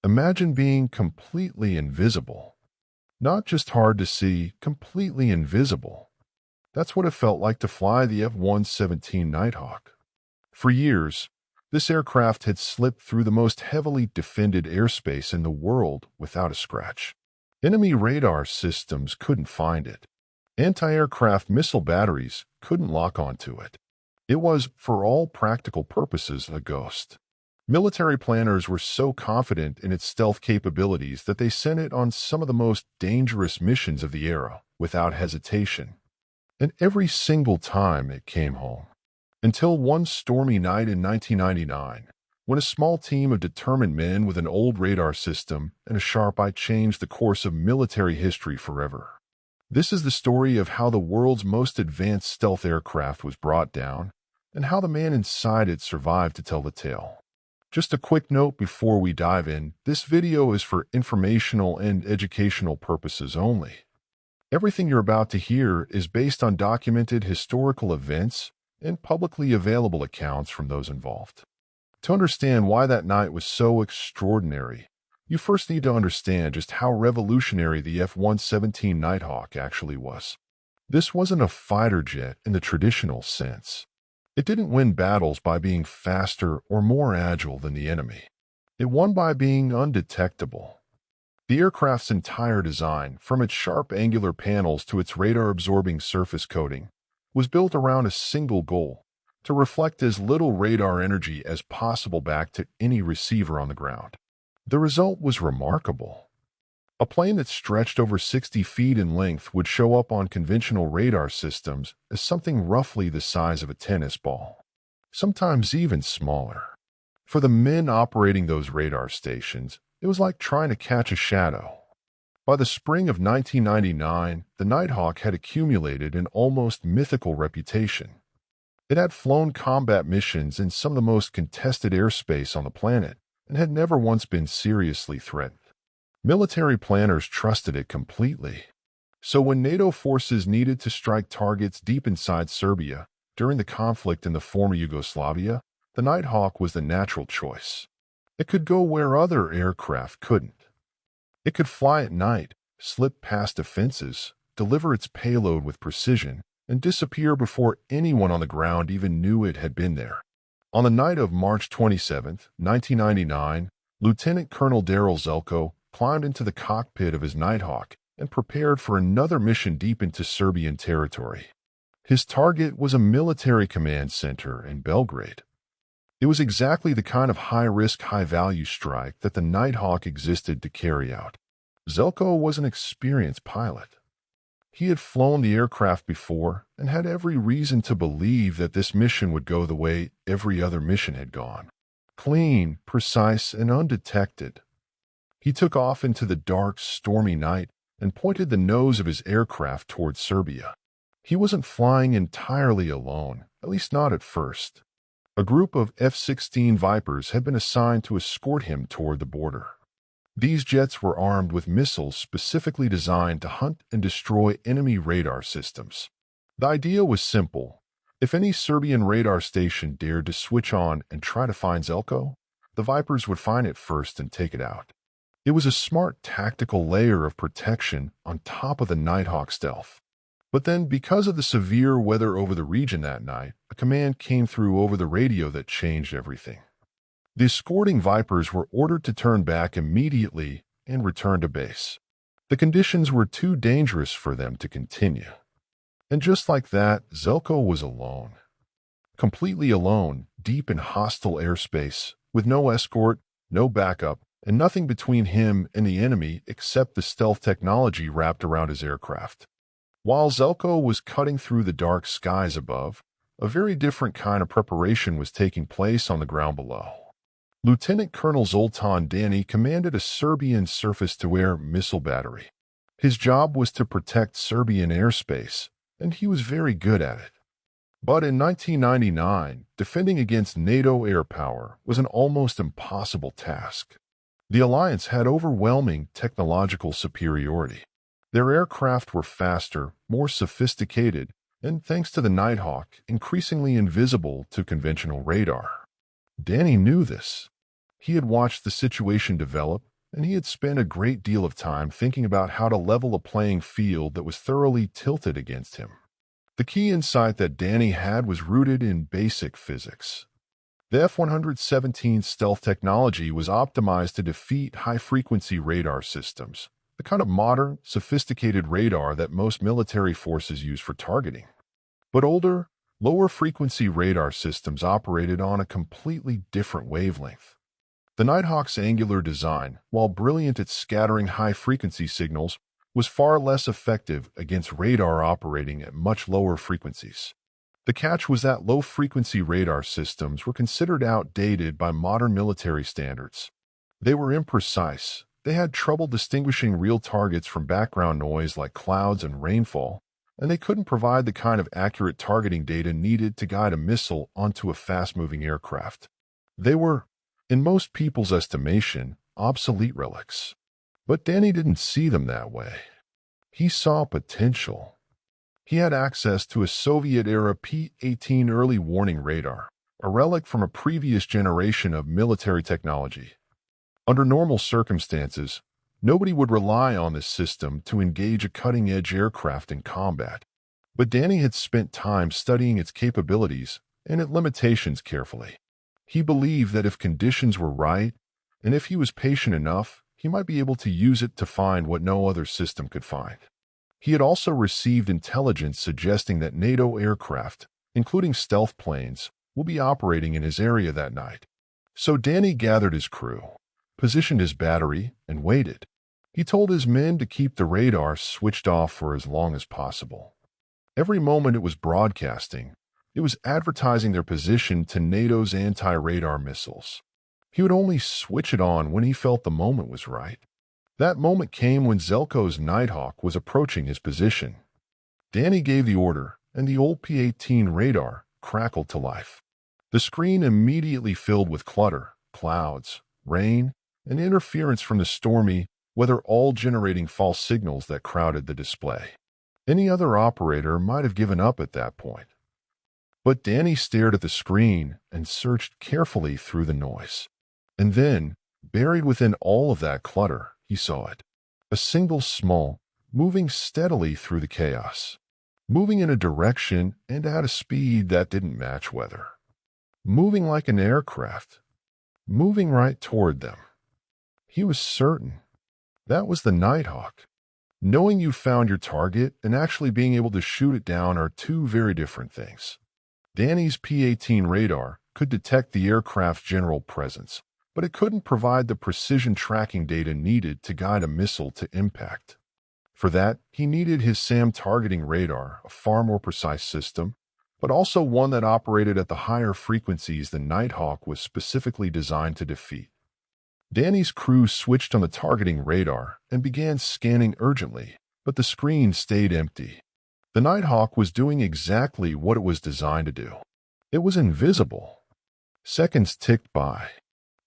Imagine being completely invisible. Not just hard to see, completely invisible. That's what it felt like to fly the F-117 Nighthawk. For years, this aircraft had slipped through the most heavily defended airspace in the world without a scratch. Enemy radar systems couldn't find it. Anti-aircraft missile batteries couldn't lock onto it. It was, for all practical purposes, a ghost. Military planners were so confident in its stealth capabilities that they sent it on some of the most dangerous missions of the era without hesitation. And every single time it came home. Until one stormy night in 1999, when a small team of determined men with an old radar system and a sharp eye changed the course of military history forever. This is the story of how the world's most advanced stealth aircraft was brought down and how the man inside it survived to tell the tale. Just a quick note before we dive in, this video is for informational and educational purposes only. Everything you're about to hear is based on documented historical events and publicly available accounts from those involved. To understand why that night was so extraordinary, you first need to understand just how revolutionary the F-117 Nighthawk actually was. This wasn't a fighter jet in the traditional sense. It didn't win battles by being faster or more agile than the enemy. It won by being undetectable. The aircraft's entire design, from its sharp angular panels to its radar-absorbing surface coating, was built around a single goal: to reflect as little radar energy as possible back to any receiver on the ground. The result was remarkable. A plane that stretched over 60 feet in length would show up on conventional radar systems as something roughly the size of a tennis ball, sometimes even smaller. For the men operating those radar stations, it was like trying to catch a shadow. By the spring of 1999, the Nighthawk had accumulated an almost mythical reputation. It had flown combat missions in some of the most contested airspace on the planet and had never once been seriously threatened. Military planners trusted it completely. So when NATO forces needed to strike targets deep inside Serbia during the conflict in the former Yugoslavia, the Nighthawk was the natural choice. It could go where other aircraft couldn't. It could fly at night, slip past defenses, deliver its payload with precision, and disappear before anyone on the ground even knew it had been there. On the night of March 27, 1999, Lieutenant Colonel Daryl Zelko climbed into the cockpit of his Nighthawk and prepared for another mission deep into Serbian territory. His target was a military command center in Belgrade. It was exactly the kind of high-risk, high-value strike that the Nighthawk existed to carry out. Zelko was an experienced pilot. He had flown the aircraft before and had every reason to believe that this mission would go the way every other mission had gone. Clean, precise, and undetected. He took off into the dark, stormy night and pointed the nose of his aircraft towards Serbia. He wasn't flying entirely alone, at least not at first. A group of F-16 Vipers had been assigned to escort him toward the border. These jets were armed with missiles specifically designed to hunt and destroy enemy radar systems. The idea was simple. If any Serbian radar station dared to switch on and try to find Zelko, the Vipers would find it first and take it out. It was a smart tactical layer of protection on top of the Nighthawk stealth. But then, because of the severe weather over the region that night, a command came through over the radio that changed everything. The escorting Vipers were ordered to turn back immediately and return to base. The conditions were too dangerous for them to continue. And just like that, Zelko was alone. Completely alone, deep in hostile airspace, with no escort, no backup, and nothing between him and the enemy except the stealth technology wrapped around his aircraft. While Zelko was cutting through the dark skies above, a very different kind of preparation was taking place on the ground below. Lieutenant Colonel Zoltan Dani commanded a Serbian surface-to-air missile battery. His job was to protect Serbian airspace, and he was very good at it. But in 1999, defending against NATO air power was an almost impossible task. The alliance had overwhelming technological superiority. Their aircraft were faster, more sophisticated, and thanks to the Nighthawk, increasingly invisible to conventional radar. Danny knew this. He had watched the situation develop and he had spent a great deal of time thinking about how to level a playing field that was thoroughly tilted against him. The key insight that Danny had was rooted in basic physics. The F-117 stealth technology was optimized to defeat high-frequency radar systems, the kind of modern, sophisticated radar that most military forces use for targeting. But older, lower-frequency radar systems operated on a completely different wavelength. The Nighthawk's angular design, while brilliant at scattering high-frequency signals, was far less effective against radar operating at much lower frequencies. The catch was that low-frequency radar systems were considered outdated by modern military standards. They were imprecise. They had trouble distinguishing real targets from background noise like clouds and rainfall, and they couldn't provide the kind of accurate targeting data needed to guide a missile onto a fast-moving aircraft. They were, in most people's estimation, obsolete relics. But Danny didn't see them that way. He saw potential. He had access to a Soviet-era P-18 early warning radar, a relic from a previous generation of military technology. Under normal circumstances, nobody would rely on this system to engage a cutting-edge aircraft in combat. But Danny had spent time studying its capabilities and its limitations carefully. He believed that if conditions were right, and if he was patient enough, he might be able to use it to find what no other system could find. He had also received intelligence suggesting that NATO aircraft, including stealth planes, will be operating in his area that night. So Danny gathered his crew, positioned his battery, and waited. He told his men to keep the radar switched off for as long as possible. Every moment it was broadcasting, it was advertising their position to NATO's anti-radar missiles. He would only switch it on when he felt the moment was right. That moment came when Zelko's Nighthawk was approaching his position. Danny gave the order, and the old P-18 radar crackled to life. The screen immediately filled with clutter, clouds, rain, and interference from the stormy weather, all generating false signals that crowded the display. Any other operator might have given up at that point. But Danny stared at the screen and searched carefully through the noise. And then, buried within all of that clutter, he saw it. A single small, moving steadily through the chaos. Moving in a direction and at a speed that didn't match weather. Moving like an aircraft. Moving right toward them. He was certain. That was the Nighthawk. Knowing you found your target and actually being able to shoot it down are two very different things. Danny's P-18 radar could detect the aircraft's general presence, but it couldn't provide the precision tracking data needed to guide a missile to impact. For that, he needed his SAM targeting radar, a far more precise system, but also one that operated at the higher frequencies the Nighthawk was specifically designed to defeat. Danny's crew switched on the targeting radar and began scanning urgently, but the screen stayed empty. The Nighthawk was doing exactly what it was designed to do. It was invisible. Seconds ticked by.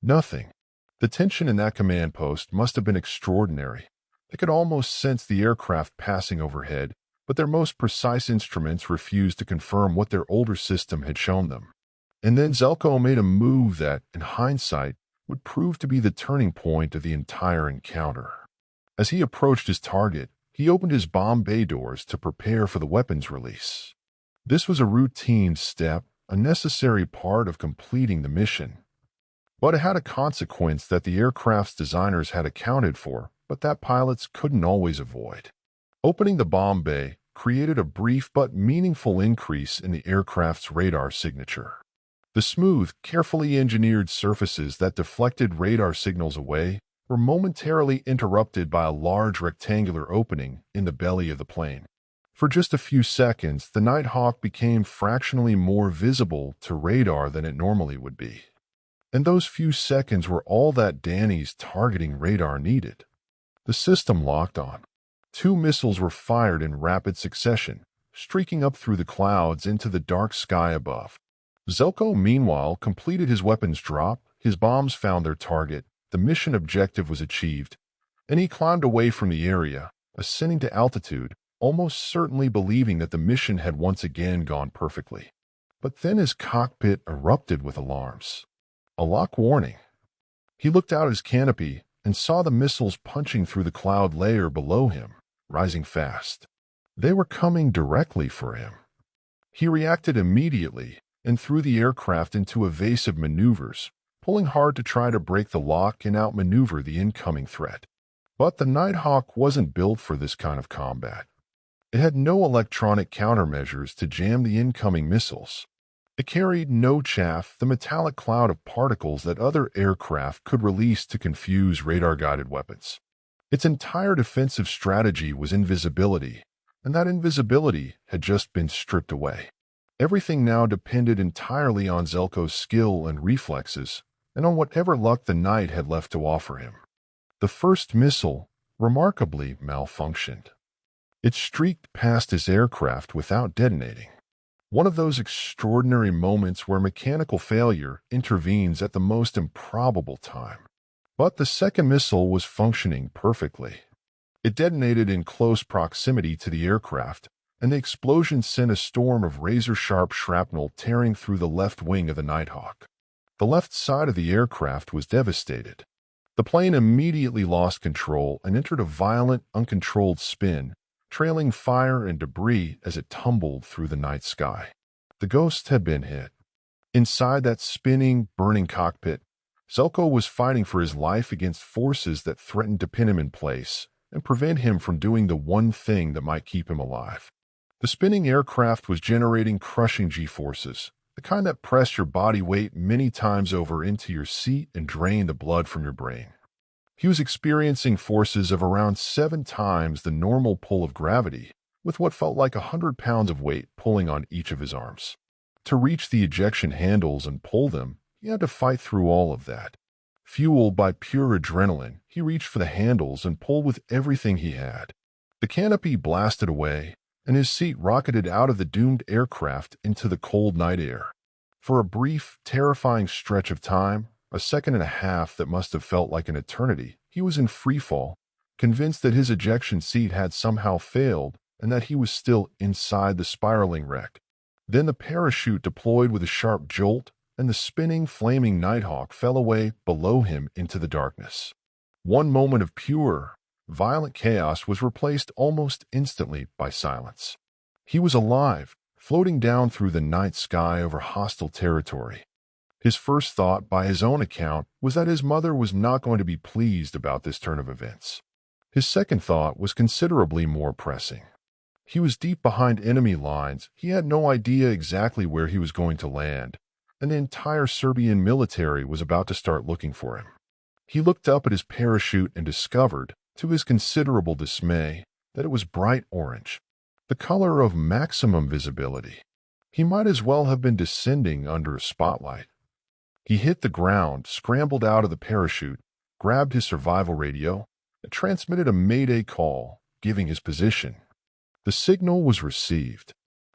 Nothing. The tension in that command post must have been extraordinary. They could almost sense the aircraft passing overhead, but their most precise instruments refused to confirm what their older system had shown them. And then Zelko made a move that, in hindsight, would prove to be the turning point of the entire encounter. As he approached his target, he opened his bomb bay doors to prepare for the weapons release. This was a routine step, a necessary part of completing the mission. But it had a consequence that the aircraft's designers had accounted for, but that pilots couldn't always avoid. Opening the bomb bay created a brief but meaningful increase in the aircraft's radar signature. The smooth, carefully engineered surfaces that deflected radar signals away were momentarily interrupted by a large rectangular opening in the belly of the plane. For just a few seconds, the Nighthawk became fractionally more visible to radar than it normally would be. And those few seconds were all that Danny's targeting radar needed. The system locked on. 2 missiles were fired in rapid succession, streaking up through the clouds into the dark sky above. Zelko, meanwhile, completed his weapons drop, his bombs found their target, the mission objective was achieved, and he climbed away from the area, ascending to altitude, almost certainly believing that the mission had once again gone perfectly. But then his cockpit erupted with alarms. A lock warning. He looked out his canopy, and saw the missiles punching through the cloud layer below him, rising fast. They were coming directly for him. He reacted immediately and threw the aircraft into evasive maneuvers, pulling hard to try to break the lock and outmaneuver the incoming threat. But the Nighthawk wasn't built for this kind of combat. It had no electronic countermeasures to jam the incoming missiles. It carried no chaff, the metallic cloud of particles that other aircraft could release to confuse radar-guided weapons. Its entire defensive strategy was invisibility, and that invisibility had just been stripped away. Everything now depended entirely on Zelko's skill and reflexes, and on whatever luck the night had left to offer him. The first missile, remarkably, malfunctioned. It streaked past his aircraft without detonating. One of those extraordinary moments where mechanical failure intervenes at the most improbable time. But the second missile was functioning perfectly. It detonated in close proximity to the aircraft, and the explosion sent a storm of razor-sharp shrapnel tearing through the left wing of the Nighthawk. The left side of the aircraft was devastated. The plane immediately lost control and entered a violent, uncontrolled spin, trailing fire and debris as it tumbled through the night sky. The Ghost had been hit. Inside that spinning, burning cockpit, Zelko was fighting for his life against forces that threatened to pin him in place and prevent him from doing the one thing that might keep him alive. The spinning aircraft was generating crushing G-forces, the kind that press your body weight many times over into your seat and drain the blood from your brain. He was experiencing forces of around 7 times the normal pull of gravity, with what felt like 100 pounds of weight pulling on each of his arms. To reach the ejection handles and pull them, he had to fight through all of that. Fueled by pure adrenaline, he reached for the handles and pulled with everything he had. The canopy blasted away, and his seat rocketed out of the doomed aircraft into the cold night air. For a brief, terrifying stretch of time, a second and a half that must have felt like an eternity, he was in freefall, convinced that his ejection seat had somehow failed and that he was still inside the spiraling wreck. Then the parachute deployed with a sharp jolt, and the spinning, flaming Nighthawk fell away below him into the darkness. One moment of pure, violent chaos was replaced almost instantly by silence. He was alive, floating down through the night sky over hostile territory. His first thought, by his own account, was that his mother was not going to be pleased about this turn of events. His second thought was considerably more pressing. He was deep behind enemy lines, he had no idea exactly where he was going to land, and the entire Serbian military was about to start looking for him. He looked up at his parachute and discovered, to his considerable dismay, that it was bright orange, the color of maximum visibility. He might as well have been descending under a spotlight. He hit the ground, scrambled out of the parachute, grabbed his survival radio, and transmitted a mayday call, giving his position. The signal was received.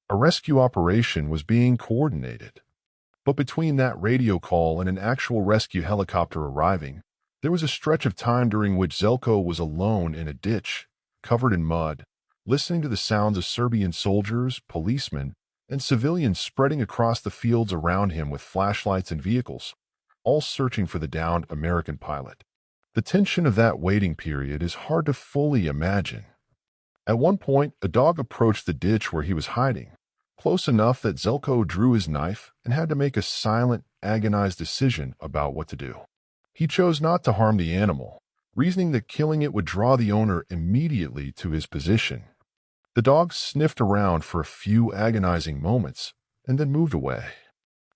A rescue operation was being coordinated. But between that radio call and an actual rescue helicopter arriving, there was a stretch of time during which Zelko was alone in a ditch, covered in mud, listening to the sounds of Serbian soldiers, policemen, and civilians spreading across the fields around him with flashlights and vehicles, all searching for the downed American pilot. The tension of that waiting period is hard to fully imagine. At one point, a dog approached the ditch where he was hiding, close enough that Zelko drew his knife and had to make a silent, agonized decision about what to do. He chose not to harm the animal, reasoning that killing it would draw the owner immediately to his position. The dog sniffed around for a few agonizing moments and then moved away.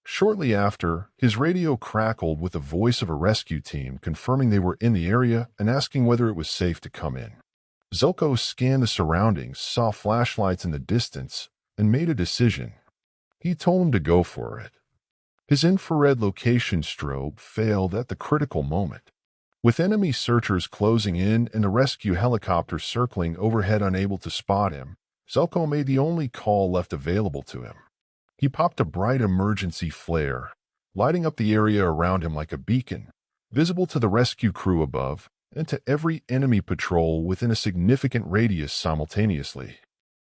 Shortly after, his radio crackled with the voice of a rescue team confirming they were in the area and asking whether it was safe to come in. Zelko scanned the surroundings, saw flashlights in the distance, and made a decision. He told him to go for it. His infrared location strobe failed at the critical moment. With enemy searchers closing in and the rescue helicopter circling overhead unable to spot him, Zelko made the only call left available to him. He popped a bright emergency flare, lighting up the area around him like a beacon, visible to the rescue crew above and to every enemy patrol within a significant radius simultaneously.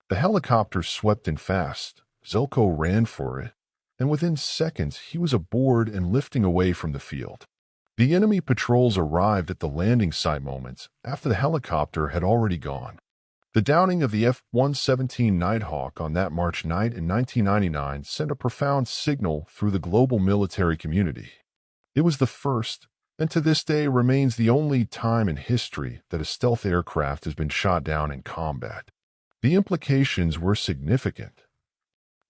The helicopter swept in fast. Zelko ran for it, and within seconds he was aboard and lifting away from the field. The enemy patrols arrived at the landing site moments after the helicopter had already gone. The downing of the F-117 Nighthawk on that March night in 1999 sent a profound signal through the global military community. It was the first, and to this day remains the only time in history that a stealth aircraft has been shot down in combat. The implications were significant.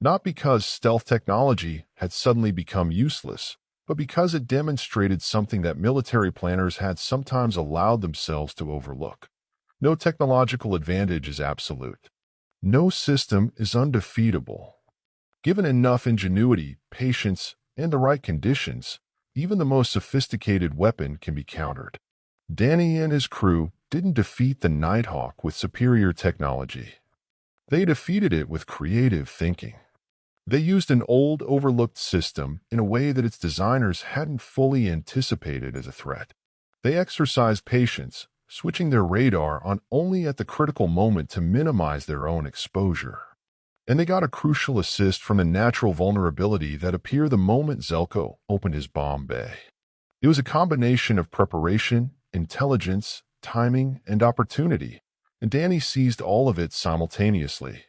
Not because stealth technology had suddenly become useless, but because it demonstrated something that military planners had sometimes allowed themselves to overlook. No technological advantage is absolute. No system is undefeatable. Given enough ingenuity, patience, and the right conditions, even the most sophisticated weapon can be countered. Danny and his crew didn't defeat the Nighthawk with superior technology. They defeated it with creative thinking. They used an old, overlooked system in a way that its designers hadn't fully anticipated as a threat. They exercised patience, switching their radar on only at the critical moment to minimize their own exposure. And they got a crucial assist from the natural vulnerability that appeared the moment Zelko opened his bomb bay. It was a combination of preparation, intelligence, timing, and opportunity, and Danny seized all of it simultaneously.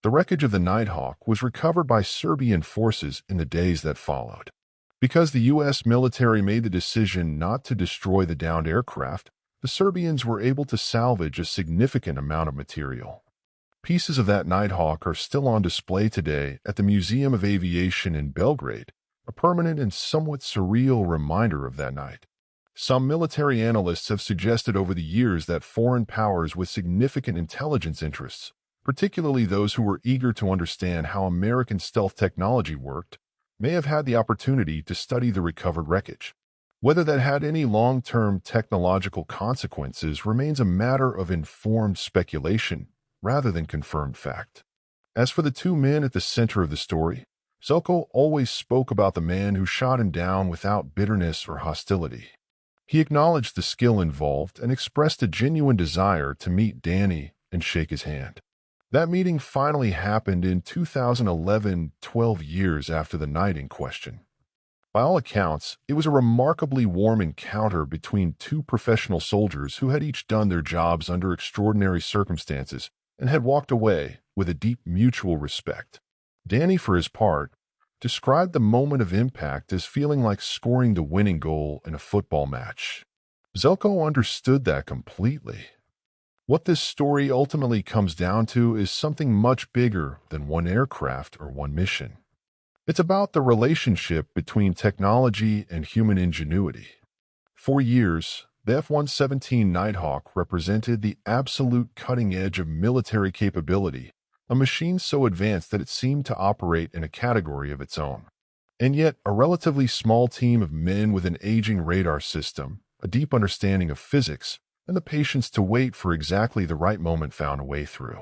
The wreckage of the Nighthawk was recovered by Serbian forces in the days that followed. Because the U.S. military made the decision not to destroy the downed aircraft, the Serbians were able to salvage a significant amount of material. Pieces of that Nighthawk are still on display today at the Museum of Aviation in Belgrade, a permanent and somewhat surreal reminder of that night. Some military analysts have suggested over the years that foreign powers with significant intelligence interests, particularly those who were eager to understand how American stealth technology worked, may have had the opportunity to study the recovered wreckage. Whether that had any long-term technological consequences remains a matter of informed speculation rather than confirmed fact. As for the two men at the center of the story, Zelko always spoke about the man who shot him down without bitterness or hostility. He acknowledged the skill involved and expressed a genuine desire to meet Danny and shake his hand. That meeting finally happened in 2011, 12 years after the night in question. By all accounts, it was a remarkably warm encounter between two professional soldiers who had each done their jobs under extraordinary circumstances and had walked away with a deep mutual respect. Danny, for his part, described the moment of impact as feeling like scoring the winning goal in a football match. Zelko understood that completely. What this story ultimately comes down to is something much bigger than one aircraft or one mission. It's about the relationship between technology and human ingenuity. For years, the F-117 Nighthawk represented the absolute cutting edge of military capability, a machine so advanced that it seemed to operate in a category of its own. And yet, a relatively small team of men with an aging radar system, a deep understanding of physics, and the patience to wait for exactly the right moment found a way through.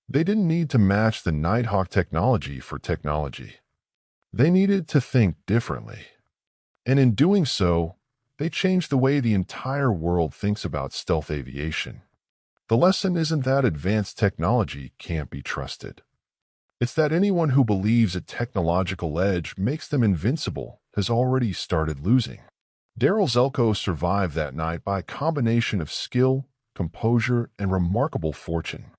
They didn't need to match the Nighthawk technology for technology. They needed to think differently. And in doing so, they changed the way the entire world thinks about stealth aviation. The lesson isn't that advanced technology can't be trusted. It's that anyone who believes a technological edge makes them invincible has already started losing. Daryl Zelko survived that night by a combination of skill, composure, and remarkable fortune.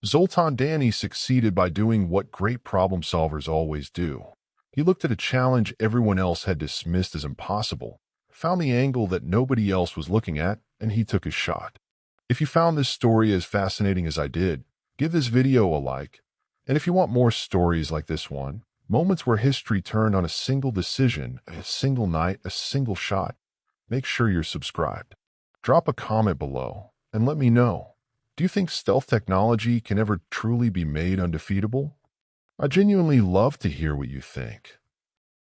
Zoltan Danny succeeded by doing what great problem solvers always do. He looked at a challenge everyone else had dismissed as impossible, found the angle that nobody else was looking at, and he took his shot. If you found this story as fascinating as I did, give this video a like. And if you want more stories like this one, moments where history turned on a single decision, a single night, a single shot, make sure you're subscribed. Drop a comment below and let me know. Do you think stealth technology can ever truly be made undefeatable? I genuinely love to hear what you think.